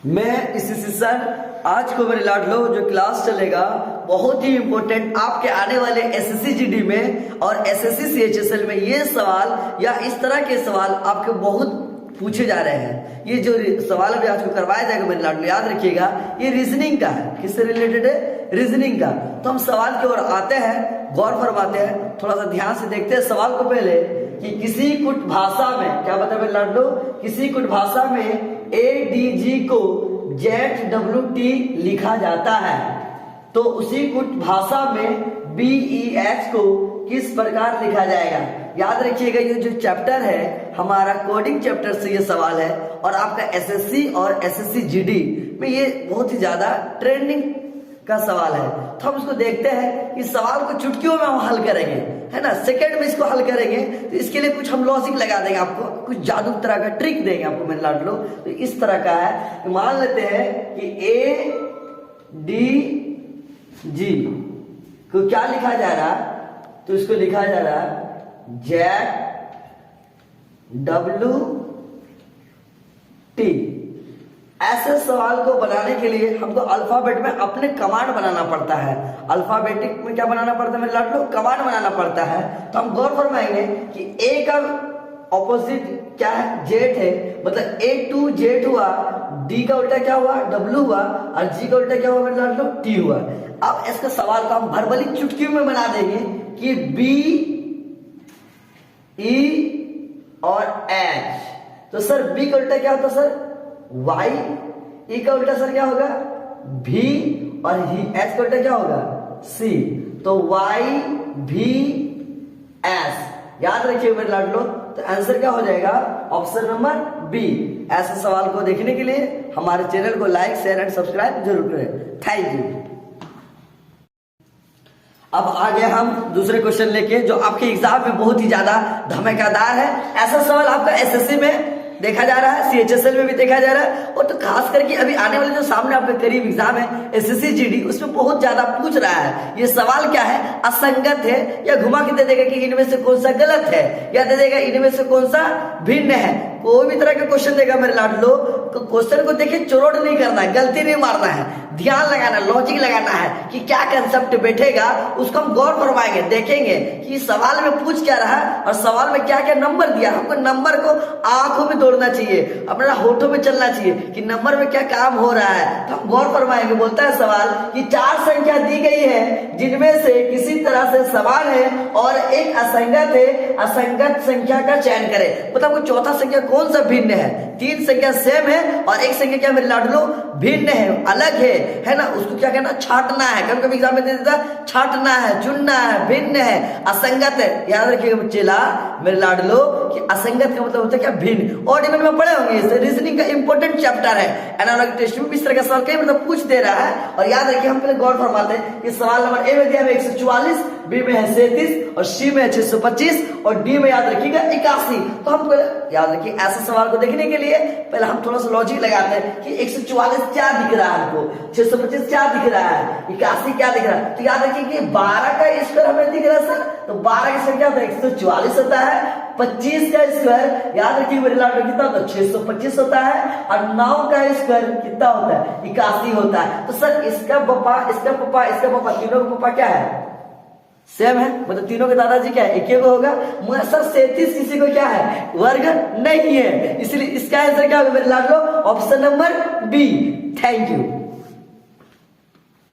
मैं इसी सर आज को मेरे लाडलो जो क्लास चलेगा बहुत ही इंपॉर्टेंट आपके आने वाले एसएससी जीडी में और एसएससी सीएचएसएल में ये सवाल या इस तरह के सवाल आपके बहुत पूछे जा रहे हैं। ये जो सवाल अभी आज को करवाया जाएगा मेरे लाडलो याद रखिएगा, ये रीजनिंग का है। किससे रिलेटेड है? रीजनिंग का। तो हम सवाल की ओर आते हैं, गौर फरमाते हैं, थोड़ा सा ध्यान से देखते हैं सवाल को पहले कि किसी कुट भाषा में क्या बता मेरे लाडलो, किसी कुट भाषा में ADG को ZWT लिखा जाता है तो उसी कुट भाषा में BEH को किस प्रकार लिखा जाएगा। याद रखिएगा ये जो चैप्टर है हमारा कोडिंग चैप्टर से ये सवाल है और आपका एसएससी और एसएससी जीडी में ये बहुत ही ज्यादा ट्रेंडिंग का सवाल है। तो हम इसको देखते हैं कि सवाल को चुटकियों में हम हल करेंगे, है ना, सेकंड में इसको हल करेंगे। तो इसके लिए कुछ हम लॉजिक लगा देंगे, आपको कुछ जादू तरह का ट्रिक देंगे आपको मेरे लाडलो। तो इस तरह का है, तो मान लेते हैं कि ADG को क्या लिखा जा रहा है, तो इसको लिखा जा रहा है ZWT। ऐसे सवाल को बनाने के लिए हमको अल्फाबेट में अपने कमांड बनाना पड़ता है। अल्फाबेटिक में क्या बनाना पड़ता है मेरे लाडलो? कमांड बनाना पड़ता है। तो हम गौर फरमाएंगे कि A का ऑपोजिट क्या है? Z है, मतलब A2Z हुआ, D का उल्टा क्या हुआ? W हुआ, और G का उल्टा क्या हुआ मेरे लाडलो? T हुआ। अब इसका सवाल को हम भरबली चुटकियों में बना देंगे कि B, E और H। तो सर B का उल्टा क्या होता सर? Y, E का उल्टा सर क्या होगा? V, और H का उल्टा क्या होगा? C। तो Y V S। याद रखिए मेरे लाडलो, तो आंसर क्या हो जाएगा? Option number B. ऐसे सवाल को देखने के लिए हमारे चैनल को लाइक शेयर एंड सब्सक्राइब जरूर करें। Thank you. अब आगे हम दूसरे क्वेश्चन लेके जो आपके एग्जाम में बहुत ही ज्यादा धमाकेदार है। ऐसा सवाल आपका एसएससी में देखा जा रहा है, सीएचएसएल में भी देखा जा रहा है, और तो खास करके अभी आने वाले जो सामने आपके करीब एग्जाम है एसएससी जीडी, उसमें बहुत ज्यादा पूछ रहा है। ये सवाल क्या है? असंगत है, या घुमा के दे देगा कि इनमें से कौन सा गलत है, या दे देगा इनमें से कौन सा भिन्न है। कोई भी तरह का क्वेश्चन देगा मेरे लाडलो, तो क्वेश्चन को देखिए चोरोड नहीं करना है, गलती नहीं मारना है, ध्यान लगाना, लॉजिक लगाना है कि क्या कंसेप्ट बैठेगा, उसको हम गौर फरमाएंगे, देखेंगे कि सवाल में पूछ क्या रहा है और सवाल में क्या क्या नंबर दिया। हमको नंबर को आंखों में दौड़ना चाहिए, अपना होठों में चलना चाहिए कि नंबर में क्या काम हो रहा है। तो हम गौर फरमाएंगे। बोलता है सवाल कि 4 संख्या दी गई है जिनमें से किसी तरह से समान है और एक असंगत है, असंगत संख्या का चयन करें। मतलब वो चौथा संख्या कौन सा भिन्न है? 3 संख्या सेम है और एक संख्या क्या मेरे लाडलो? भिन्न है, अलग है ना। उसको क्या कहना? छांटना है। कभी कभी एग्जाम में दे देता छांटना है, चुनना है, भिन्न है, असंगत है। याद रखिएगा बच्चेला मेरे लाडलो कि असंगत का मतलब होता है क्या? भिन्न। ऑर्डिनल में पढ़े होंगे, इसे रीजनिंग का इंपॉर्टेंट चैप्टर है। एनालॉजिक टेस्ट में इस तरह का सवाल कई मतलब पूछ दे रहा है। और याद रखिए हम पहले गौर फरमाते हैं कि सवाल नंबर ए में दिया है 144, बी में है 37 और सी में है 625 और डी में याद रखिएगा 81। तो हम पहले याद रखिए ऐसे सवाल को देखने के लिए पहले हम थोड़ा सा लॉजिक लगाते हैं कि 144 क्या दिख रहा है हमको, 625 क्या दिख रहा है, 81 क्या दिख रहा है। तो याद रखिए कि 12 का स्क्वायर हमें दिख रहा है सर, तो 12 का स्क्वायर क्या होता है? 144 होता है। 25 का स्क्वायर याद रखिए मेरे लाडलो कितना होता है? 625 होता है। और 9 का स्क्वायर कितना होता है? 81 होता है। तो सर इसका पापा, इसका पापा, इसका पापा, तीनों का पापा क्या है? सेम है, मतलब तीनों के दादाजी क्या है? एक ही को होगा। मगर सर 37 किसी को क्या है? वर्ग नहीं है, इसलिए इसका आंसर क्या होगा मेरे लाडलो? Option number B. Thank you.